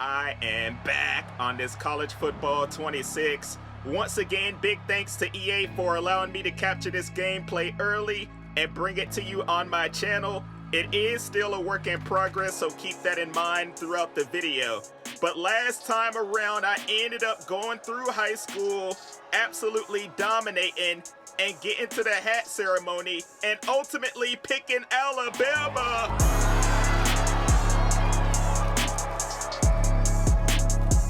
I am back on this College Football 26. Once again, big thanks to EA for allowing me to capture this gameplay early and bring it to you on my channel. It is still a work in progress, so keep that in mind throughout the video. But last time around, I ended up going through high school, absolutely dominating, and getting to the hat ceremony, and ultimately picking Alabama.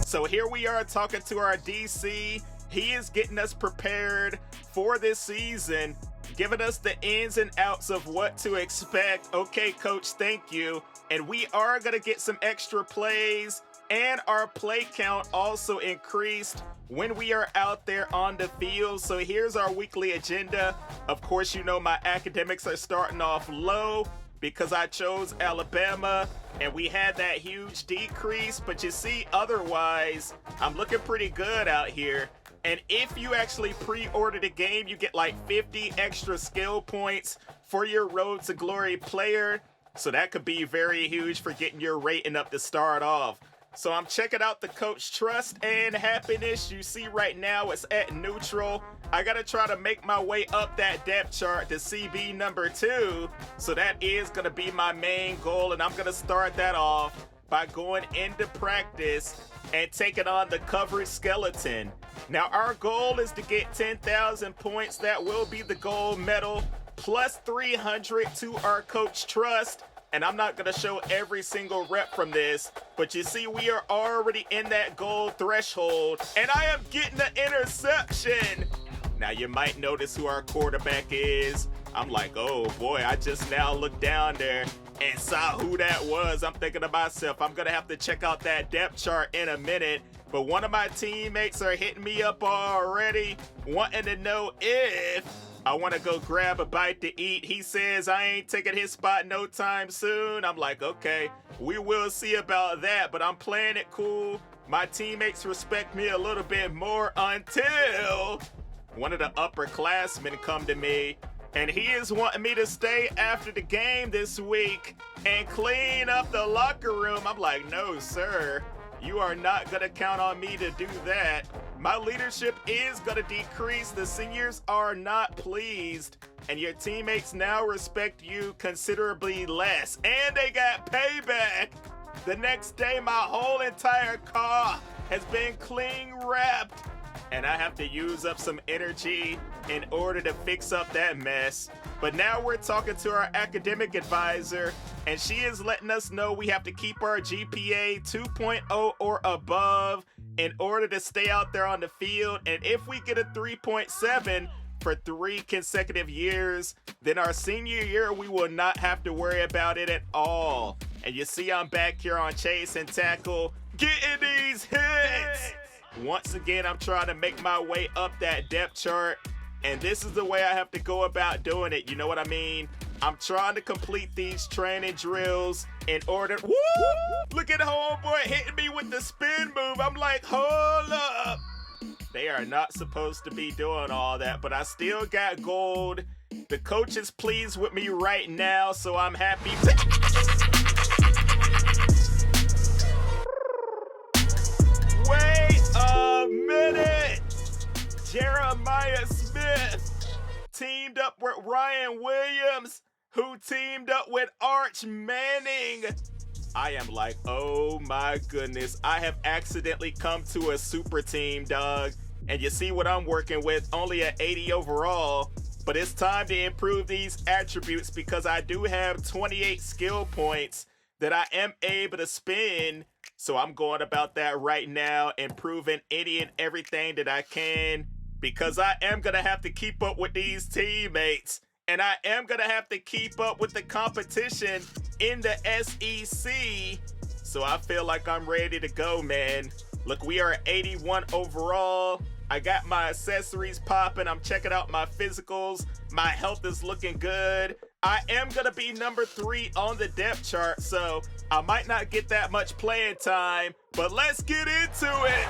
So here we are talking to our DC. He is getting us prepared for this season, giving us the ins and outs of what to expect. Okay, coach, thank you. And we are going to get some extra plays, and our play count also increased when we are out there on the field. So here's our weekly agenda. Of course, you know my academics are starting off low because I chose Alabama, and we had that huge decrease. But you see, otherwise, I'm looking pretty good out here. And if you actually pre-order the game, you get like 50 extra skill points for your Road to Glory player. So that could be very huge for getting your rating up to start off. So I'm checking out the coach trust and happiness. You see right now it's at neutral. I gotta try to make my way up that depth chart to CB number 2. So that is gonna be my main goal, and I'm gonna start that off by going into practice and taking on the coverage skeleton. Now our goal is to get 10,000 points. That will be the gold medal, plus 300 to our coach trust. And I'm not going to show every single rep from this, but you see we are already in that goal threshold, and I am getting the interception. Now you might notice who our quarterback is. I'm like, oh boy, I just now looked down there and saw who that was. I'm thinking to myself, I'm going to have to check out that depth chart in a minute. But one of my teammates are hitting me up already, wanting to know if I want to go grab a bite to eat. He says I ain't taking his spot no time soon. I'm like, okay, we will see about that, but I'm playing it cool. My teammates respect me a little bit more until one of the upperclassmen come to me, and he is wanting me to stay after the game this week and clean up the locker room. I'm like, no, sir. You are not going to count on me to do that. My leadership is going to decrease. The seniors are not pleased, and your teammates now respect you considerably less. And they got payback. The next day, my whole entire car has been cling wrapped, and I have to use up some energy in order to fix up that mess. But now we're talking to our academic advisor, and she is letting us know we have to keep our GPA 2.0 or above in order to stay out there on the field. And if we get a 3.7 for 3 consecutive years, then our senior year, we will not have to worry about it at all. And you see I'm back here on chase and tackle, getting these hits. Once again, I'm trying to make my way up that depth chart, and this is the way I have to go about doing it. You know what I mean? I'm trying to complete these training drills in order. Woo! Look at homeboy hitting me with the spin move. I'm like, hold up. They are not supposed to be doing all that, but I still got gold. The coach is pleased with me right now, so I'm happy. Wait a minute! Jeremiah Smith teamed up with Ryan Williams, who teamed up with Arch Manning. I am like, oh my goodness, I have accidentally come to a super team, dog. And you see what I'm working with, only an 80 overall. But it's time to improve these attributes because I do have 28 skill points that I am able to spend. So I'm going about that right now, improving any and everything that I can, because I am going to have to keep up with these teammates, and I am going to have to keep up with the competition in the SEC. So I feel like I'm ready to go, man. Look, we are 81 overall. I got my accessories popping. I'm checking out my physicals. My health is looking good. I am going to be number 3 on the depth chart, so I might not get that much playing time, but let's get into it.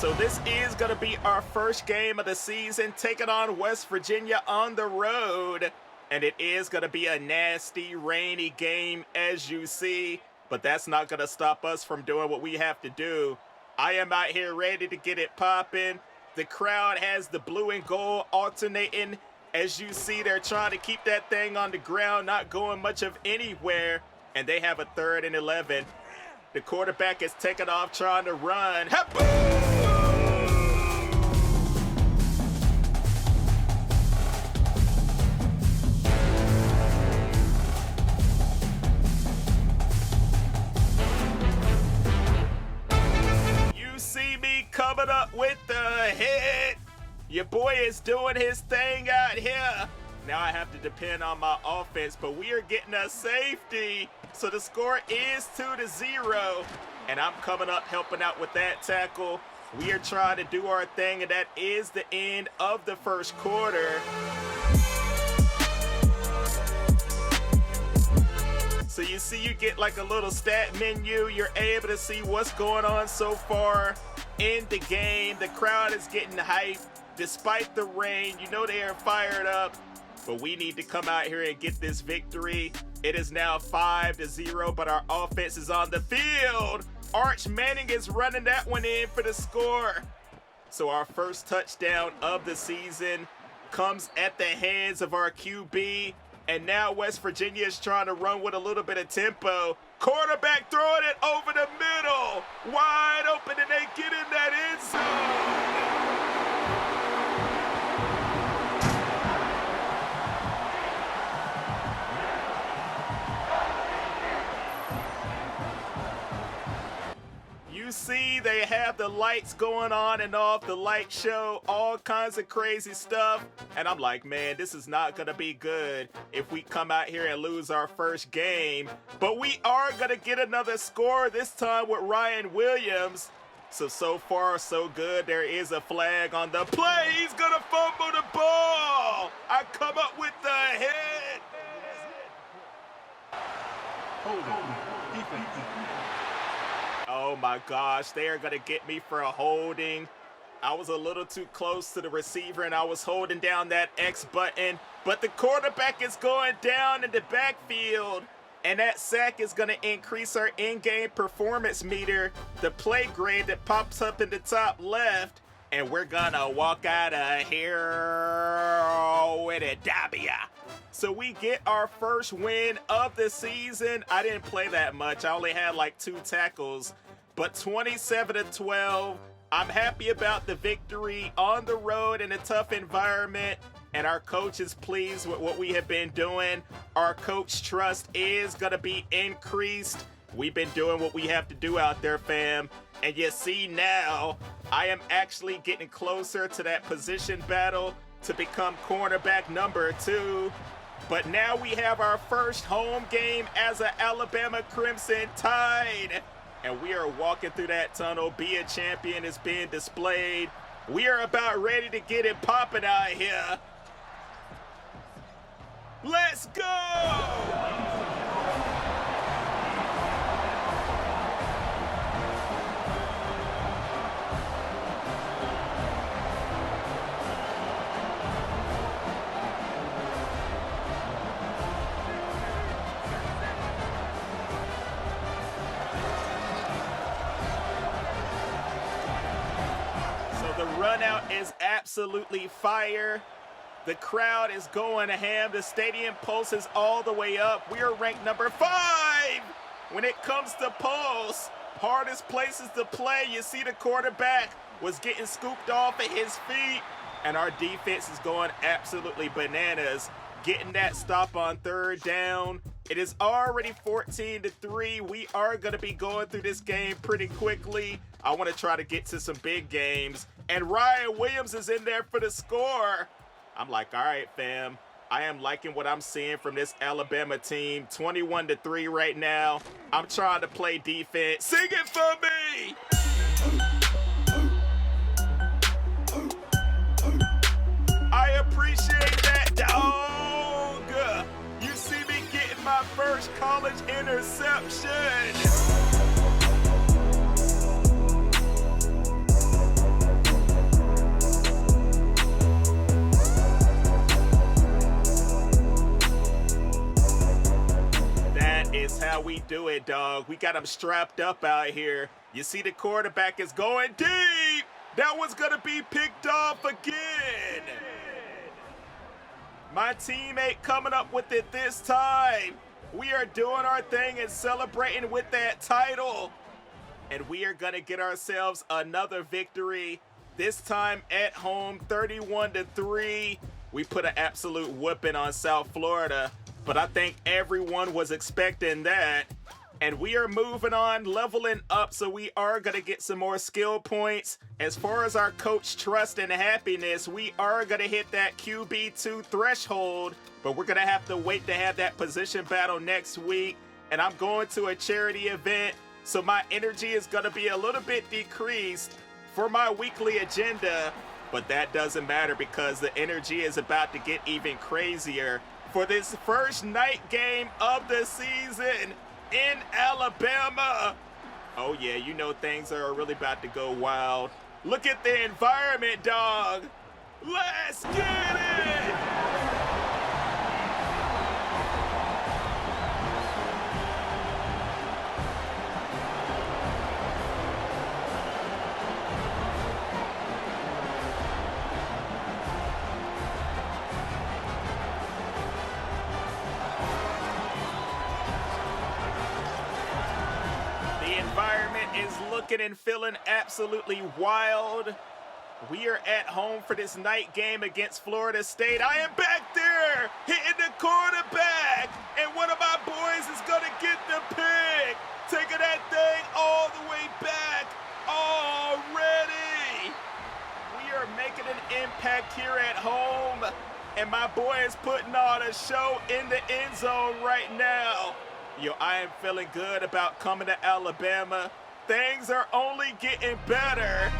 So this is going to be our first game of the season, taking on West Virginia on the road. And it is going to be a nasty, rainy game, as you see. But that's not going to stop us from doing what we have to do. I am out here ready to get it popping. The crowd has the blue and gold alternating. As you see, they're trying to keep that thing on the ground, not going much of anywhere. And they have a 3rd and 11. The quarterback is taking off, trying to run. You see me coming up with the hit. Your boy is doing his thing out here. Now I have to depend on my offense, but we are getting a safety. So the score is 2-0, and I'm coming up helping out with that tackle. We are trying to do our thing, and that is the end of the first quarter. So you see, you get like a little stat menu. You're able to see what's going on so far in the game. The crowd is getting hyped despite the rain. You know they are fired up. But we need to come out here and get this victory. It is now 5-0, but our offense is on the field. Arch Manning is running that one in for the score. So our first touchdown of the season comes at the hands of our QB. And now West Virginia is trying to run with a little bit of tempo. Quarterback throwing it over the middle. Wide open, and they get in that end zone. You see, they have the lights going on and off, the light show, all kinds of crazy stuff. And I'm like, man, this is not going to be good if we come out here and lose our first game. But we are going to get another score, this time with Ryan Williams. So far, so good. There is a flag on the play. He's going to fumble the ball. I come up with the hit. Defense. Oh my gosh, they are going to get me for a holding. I was a little too close to the receiver and I was holding down that X button, but the quarterback is going down in the backfield, and that sack is going to increase our in-game performance meter, the play grade that pops up in the top left, and we're going to walk out of here with a W. So we get our first win of the season. I didn't play that much. I only had like 2 tackles, but 27-12. I'm happy about the victory on the road in a tough environment, and our coach is pleased with what we have been doing. Our coach trust is going to be increased. We've been doing what we have to do out there, fam. And you see now, I am actually getting closer to that position battle to become cornerback number 2. But now we have our first home game as an Alabama Crimson Tide. And we are walking through that tunnel. Be a champion is being displayed. We are about ready to get it popping out here. Let's go! The run out is absolutely fire. The crowd is going ham. The stadium pulse is all the way up. We are ranked number 5 when it comes to pulse. Hardest places to play. You see the quarterback was getting scooped off at his feet, and our defense is going absolutely bananas, getting that stop on 3rd down. It is already 14-3. We are going to be going through this game pretty quickly. I want to try to get to some big games. And Ryan Williams is in there for the score. I'm like, all right, fam. I am liking what I'm seeing from this Alabama team. 21-3 right now. I'm trying to play defense. Sing it for me! I appreciate that, dog. You see me getting my first college interception. do it, dog. We got him strapped up out here. You see the quarterback is going deep. That one's going to be picked off again. My teammate coming up with it this time. We are doing our thing and celebrating with that title. And we are going to get ourselves another victory. This time at home, 31-3. We put an absolute whooping on South Florida. But I think everyone was expecting that. And we are moving on, leveling up, so we are going to get some more skill points. As far as our coach trust and happiness, we are going to hit that QB2 threshold, but we're going to have to wait to have that position battle next week. And I'm going to a charity event, so my energy is going to be a little bit decreased for my weekly agenda, but that doesn't matter because the energy is about to get even crazier for this first night game of the season in Alabama. Oh yeah, you know things are really about to go wild. Look at the environment, dog. Let's get it! Is looking and feeling absolutely wild. We are at home for this night game against Florida State. I am back there hitting the quarterback, and one of my boys is gonna get the pick, taking that thing all the way back already. We are making an impact here at home, and my boy is putting on a show in the end zone right now. Yo, I am feeling good about coming to Alabama. Things are only getting better.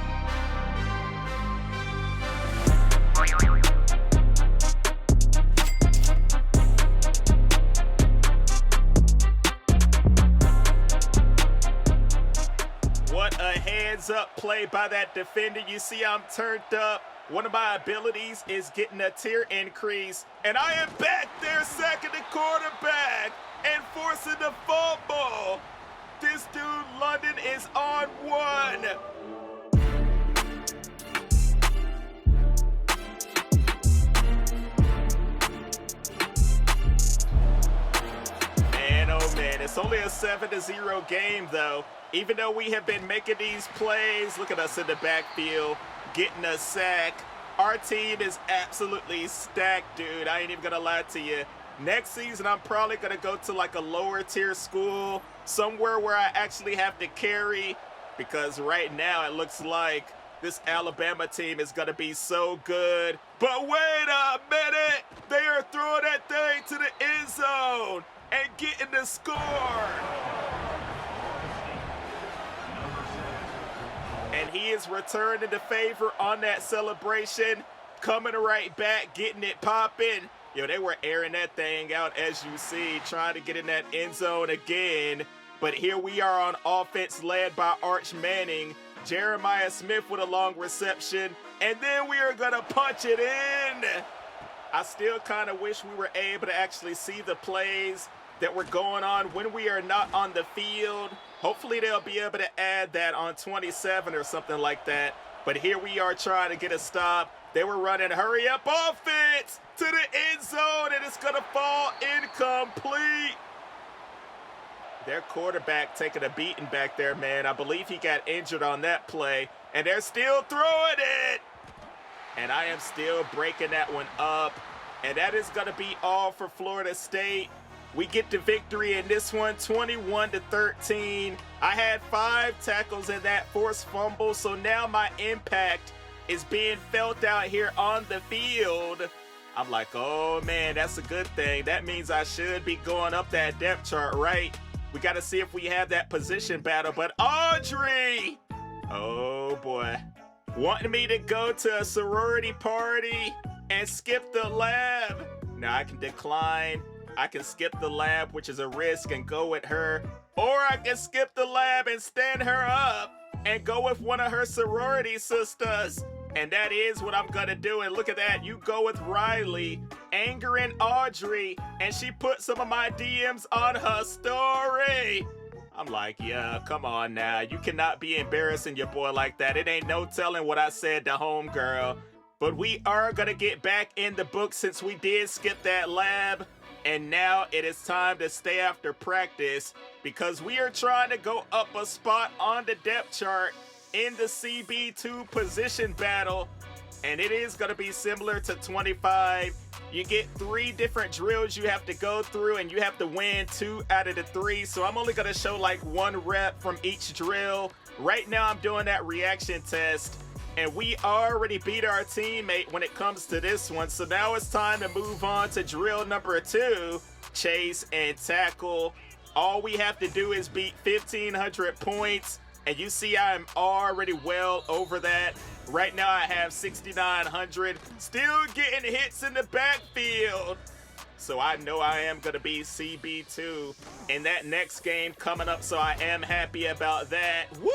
What a heads-up play by that defender. You see I'm turned up. One of my abilities is getting a tier increase. And I am back there sacking the quarterback and forcing the fumble. This dude, London, is on one. Man, oh man, it's only a 7-0 game though. Even though we have been making these plays, look at us in the backfield, getting a sack. Our team is absolutely stacked, dude. I ain't even gonna lie to you. Next season, I'm probably going to go to like a lower tier school, somewhere where I actually have to carry, because right now it looks like this Alabama team is going to be so good. But wait a minute! They are throwing that thing to the end zone and getting the score! And he is returning the favor on that celebration, coming right back, getting it popping. Yo, they were airing that thing out, as you see, trying to get in that end zone again. But here we are on offense led by Arch Manning. Jeremiah Smith with a long reception. And then we are going to punch it in. I still kind of wish we were able to actually see the plays that were going on when we are not on the field. Hopefully they'll be able to add that on 27 or something like that. But here we are trying to get a stop. They were running hurry-up offense to the end zone, and it's going to fall incomplete. Their quarterback taking a beating back there, man. I believe he got injured on that play, and they're still throwing it. And I am still breaking that one up, and that is going to be all for Florida State. We get the victory in this one, 21-13. I had 5 tackles in that forced fumble, so now my impact is being felt out here on the field. I'm like, oh man, that's a good thing. That means I should be going up that depth chart, right? We got to see if we have that position battle. But Audrey, oh boy, wanting me to go to a sorority party and skip the lab. Now I can decline. I can skip the lab, which is a risk, and go with her. Or I can skip the lab and stand her up and go with one of her sorority sisters. And that is what I'm gonna do. And look at that, you go with Riley angering Audrey, and she put some of my DMs on her story. I'm like, yeah, come on now. You cannot be embarrassing your boy like that. It ain't no telling what I said to homegirl. But we are going to get back in the book since we did skip that lab. And now it is time to stay after practice because we are trying to go up a spot on the depth chart in the CB2 Position Battle. And it is going to be similar to 25. You get 3 different drills you have to go through, and you have to win 2 out of the 3. So I'm only going to show like 1 rep from each drill. Right now I'm doing that reaction test. And we already beat our teammate when it comes to this one. So now it's time to move on to drill number 2, chase and tackle. All we have to do is beat 1,500 points. And you see I'm already well over that. Right now I have 6,900. Still getting hits in the backfield. So I know I am going to be CB2 in that next game coming up, so I am happy about that. Woo!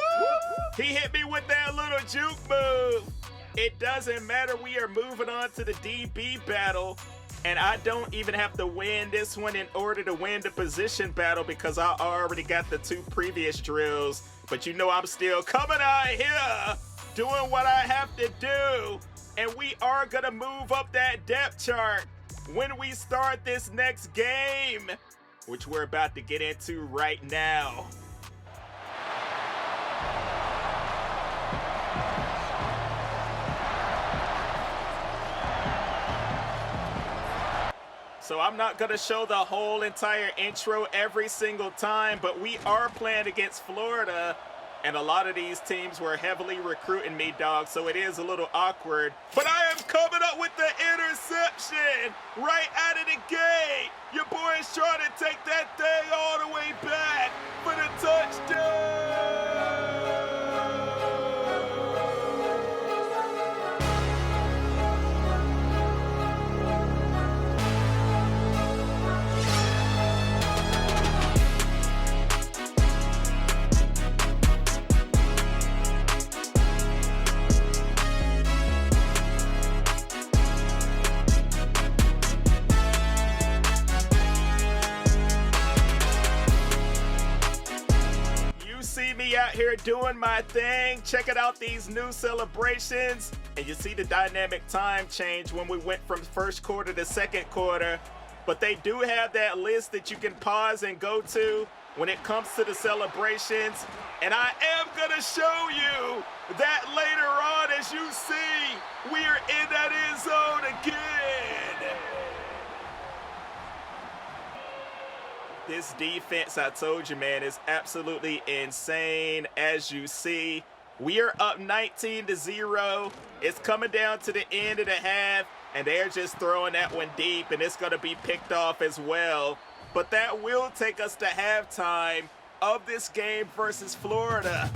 He hit me with that little juke move. It doesn't matter. We are moving on to the DB battle, and I don't even have to win this one in order to win the position battle because I already got the 2 previous drills. But you know I'm still coming out here doing what I have to do, and we are going to move up that depth chart when we start this next game, which we're about to get into right now. So I'm not going to show the whole entire intro every single time, but we are playing against Florida, and a lot of these teams were heavily recruiting me, dog, so it is a little awkward. But I am coming up with the interception right out of the gate. Your boy is trying to take that thing all the way back for the touchdown. Out here doing my thing, checking out these new celebrations, and you see the dynamic time change when we went from first quarter to second quarter. But they do have that list that you can pause and go to when it comes to the celebrations, and I am gonna show you that later on. As you see, we are in that end zone again. This defense, I told you, man, is absolutely insane. As you see, we are up 19-0. It's coming down to the end of the half, and they're just throwing that one deep, and it's going to be picked off as well. But that will take us to halftime of this game versus Florida.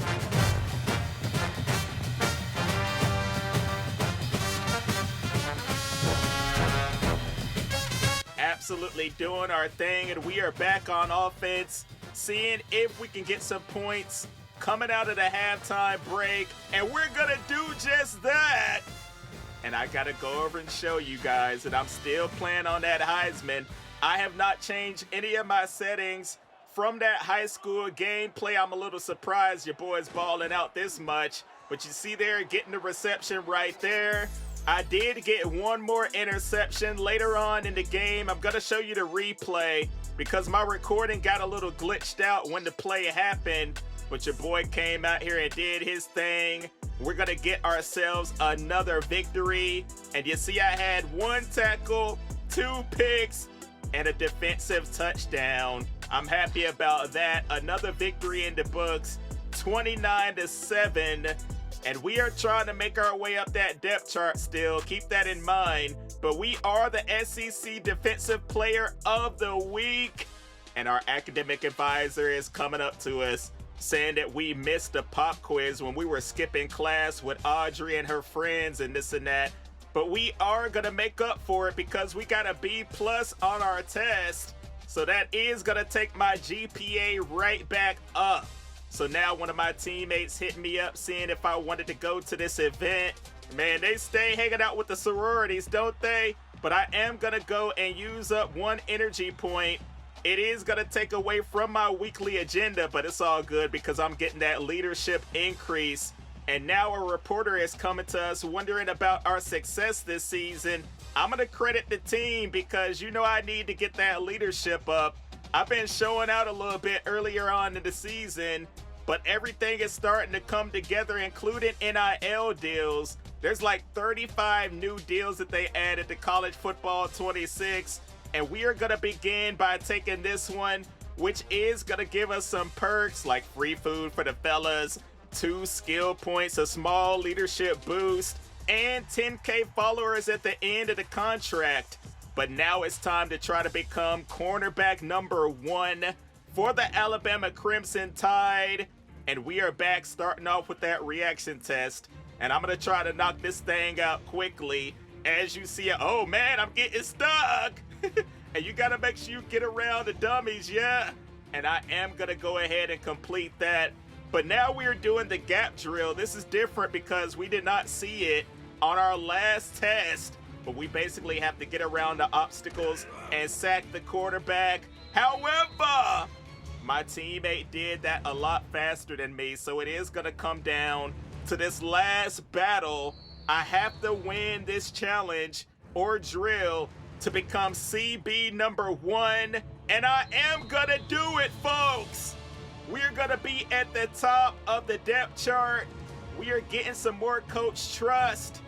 Absolutely doing our thing, and we are back on offense, seeing if we can get some points coming out of the halftime break, and we're gonna do just that. And I gotta go over and show you guys that I'm still playing on that Heisman. I have not changed any of my settings from that high school gameplay. I'm a little surprised your boy's balling out this much, but you see there, getting the reception right there. I did get one more interception later on in the game. I'm going to show you the replay because my recording got a little glitched out when the play happened. But your boy came out here and did his thing. We're going to get ourselves another victory. And you see I had 1 tackle, 2 picks, and a defensive touchdown. I'm happy about that. Another victory in the books, 29-7. And we are trying to make our way up that depth chart still. Keep that in mind. But we are the SEC Defensive Player of the Week. And our academic advisor is coming up to us saying that we missed the pop quiz when we were skipping class with Audrey and her friends and this and that. But we are going to make up for it because we got a B+ on our test. So that is going to take my GPA right back up. So now one of my teammates hit me up seeing if I wanted to go to this event. Man, they stay hanging out with the sororities, don't they? but I am going to go and use up one energy point. It is going to take away from my weekly agenda, but it's all good because I'm getting that leadership increase. And now a reporter is coming to us wondering about our success this season. I'm going to credit the team because you know I need to get that leadership up. I've been showing out a little bit earlier on in the season, but everything is starting to come together, including NIL deals. There's like 35 new deals that they added to College Football 26, and we are going to begin by taking this one, which is going to give us some perks like free food for the fellas, 2 skill points, a small leadership boost, and 10K followers at the end of the contract. But now it's time to try to become cornerback number 1 for the Alabama Crimson Tide. And we are back starting off with that reaction test. And I'm going to try to knock this thing out quickly. As you see, oh man, I'm getting stuck. And you got to make sure you get around the dummies, yeah? And I am going to go ahead and complete that. But now we are doing the gap drill. This is different because we did not see it on our last test. But we basically have to get around the obstacles and sack the quarterback. However, my teammate did that a lot faster than me, so it is going to come down to this last battle. I have to win this challenge or drill to become CB number 1, and I am going to do it, folks. We're going to be at the top of the depth chart. We are getting some more coach trust.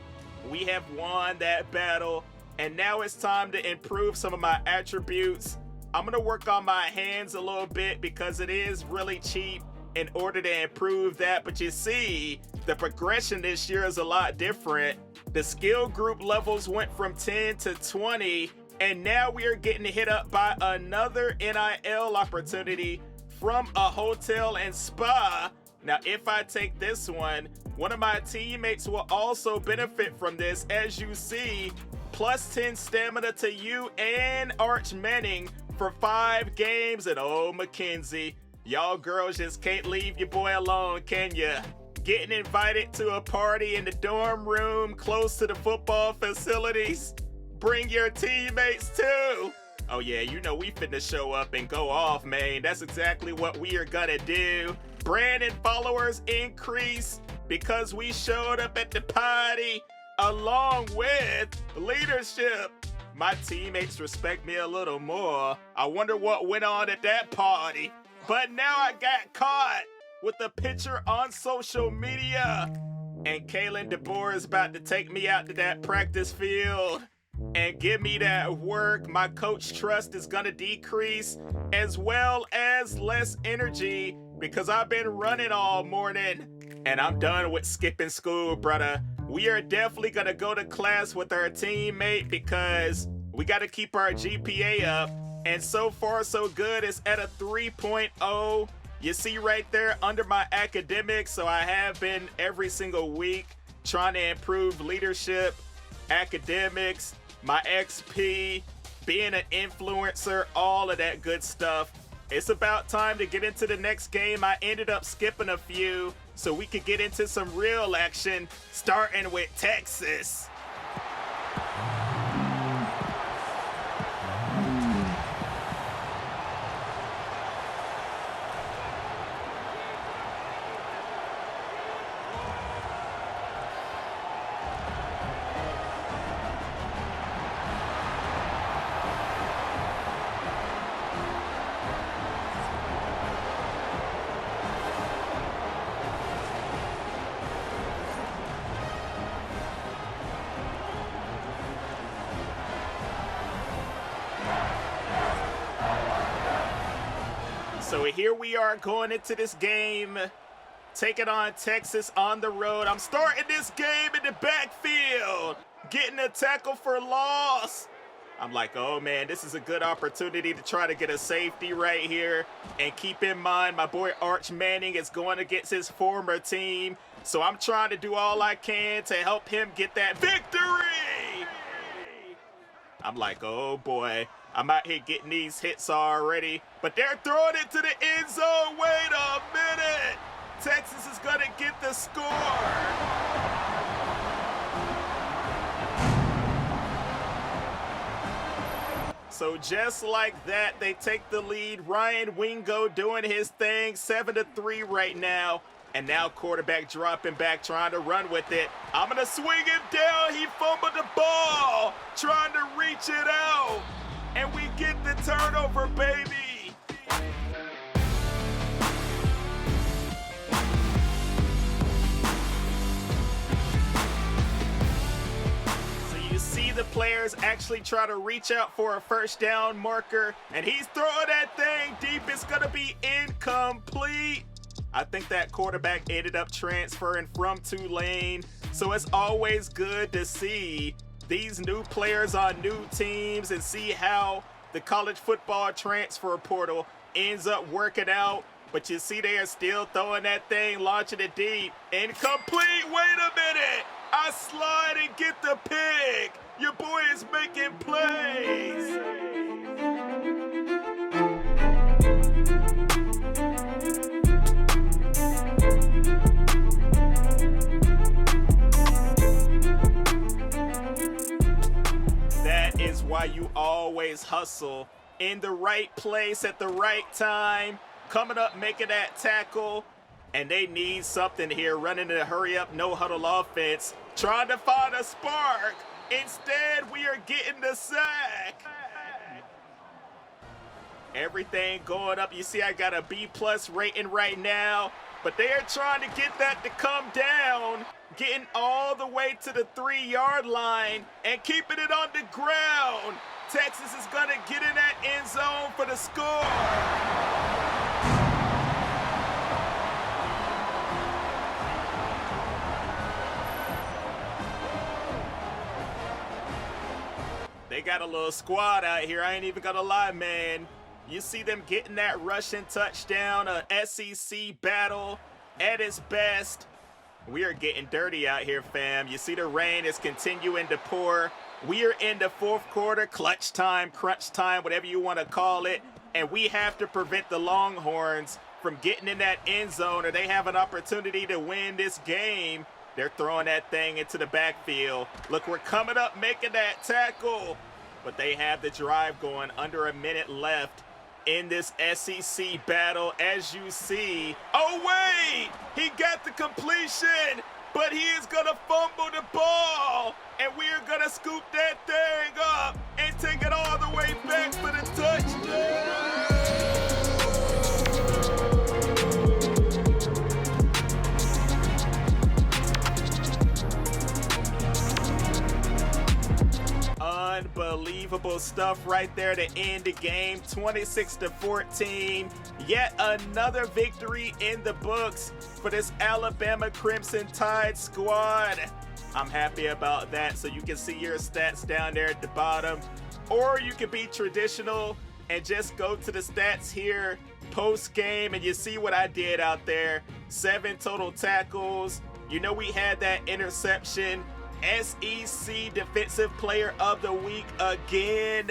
We have won that battle, and now it's time to improve some of my attributes. I'm going to work on my hands a little bit because it is really cheap in order to improve that. But you see, the progression this year is a lot different. The skill group levels went from 10 to 20, and now we are getting hit up by another NIL opportunity from a hotel and spa. Now, if I take this one of my teammates will also benefit from this. As you see, plus 10 stamina to you and Arch Manning for 5 games. And oh, Mckenzie, y'all girls just can't leave your boy alone, can ya? Getting invited to a party in the dorm room close to the football facilities. Bring your teammates too. Oh yeah, you know we finna show up and go off, man. That's exactly what we are gonna do. Brand and followers increase because we showed up at the party along with leadership. My teammates respect me a little more. I wonder what went on at that party. But now I got caught with a picture on social media. And Kalen DeBoer is about to take me out to that practice field and give me that work. My coach trust is gonna decrease, as well as less energy because I've been running all morning. And I'm done with skipping school, brother. We are definitely gonna go to class with our teammate because we gotta keep our GPA up. And so far, so good. It's at a 3.0. You see right there under my academics. So I have been every single week trying to improve leadership, academics, my XP, being an influencer, all of that good stuff. It's about time to get into the next game. I ended up skipping a few so we could get into some real action, starting with Texas. So here we are going into this game, taking on Texas on the road. I'm starting this game in the backfield, getting a tackle for loss. I'm like, oh man, this is a good opportunity to try to get a safety right here. And keep in mind, my boy Arch Manning is going against his former team. So I'm trying to do all I can to help him get that victory. I'm like, oh boy. I'm out here getting these hits already, but they're throwing it to the end zone. Wait a minute. Texas is going to get the score. So just like that, they take the lead. Ryan Wingo doing his thing, 7-3 right now. And now quarterback dropping back, trying to run with it. I'm going to swing him down. He fumbled the ball, trying to reach it out. And we get the turnover, baby. So you see the players actually try to reach out for a first down marker. And he's throwing that thing deep. It's going to be incomplete. I think that quarterback ended up transferring from Tulane, so it's always good to see these new players on new teams and see how the college football transfer portal ends up working out. But you see they are still throwing that thing, launching it deep. Incomplete, wait a minute! I slide and get the pick! Your boy is making plays! Why you always hustle in the right place at the right time, coming up, making that tackle, and they need something here, running in a hurry up, no huddle offense, trying to find a spark. Instead, we are getting the sack. Everything going up. You see I got a B+ rating right now, but they are trying to get that to come down, getting all the way to the 3-yard line and keeping it on the ground. Texas is going to get in that end zone for the score. They got a little squad out here. I ain't even going to lie, man. You see them getting that rushing touchdown, a SEC battle at its best. We are getting dirty out here, fam. You see the rain is continuing to pour. We are in the fourth quarter, clutch time, crunch time, whatever you want to call it. And we have to prevent the Longhorns from getting in that end zone, or they have an opportunity to win this game. They're throwing that thing into the backfield. Look, we're coming up, making that tackle. But they have the drive going, under a minute left in this SEC battle, as you see. Oh, wait! He got the completion, but he is going to fumble the ball, and we are going to scoop that thing up and take it all the way back for the touchdown. Unbelievable stuff right there to end the game, 26-14. Yet another victory in the books for this Alabama Crimson Tide squad. I'm happy about that. So you can see your stats down there at the bottom, or you can be traditional and just go to the stats here post game, and you see what I did out there. 7 total tackles. You know, we had that interception. SEC Defensive Player of the Week again.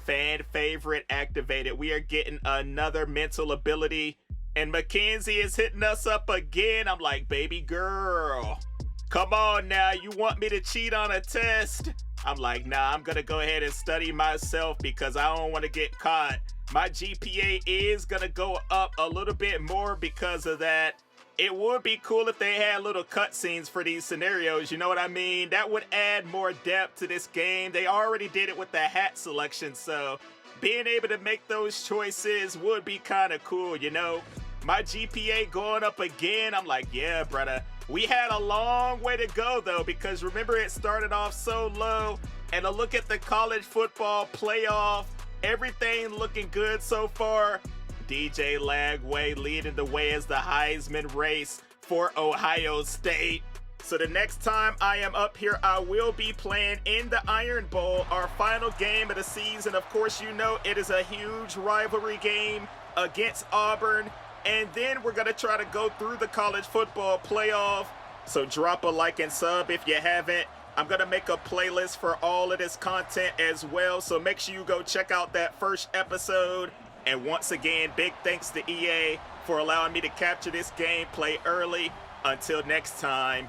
Fan favorite activated. We are getting another mental ability, and Mckenzie is hitting us up again. I'm like, baby girl, come on now. You want me to cheat on a test? I'm like, nah, I'm gonna go ahead and study myself because I don't want to get caught. My GPA is gonna go up a little bit more because of that. It would be cool if they had little cutscenes for these scenarios, you know what I mean? That would add more depth to this game. They already did it with the hat selection, so being able to make those choices would be kind of cool, you know? My GPA going up again. I'm like, yeah, brother. We had a long way to go, though, because remember, it started off so low. And a look at the college football playoff, everything looking good so far. DJ Lagway leading the way as the Heisman race for Ohio State. So the next time I am up here, I will be playing in the Iron Bowl, our final game of the season. Of course, you know it is a huge rivalry game against Auburn. And then we're going to try to go through the college football playoff. So drop a like and sub if you haven't. I'm going to make a playlist for all of this content as well. So make sure you go check out that first episode. And once again, big thanks to EA for allowing me to capture this gameplay early. Until next time,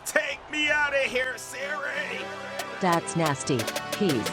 take me out of here, Siri! That's nasty. Peace.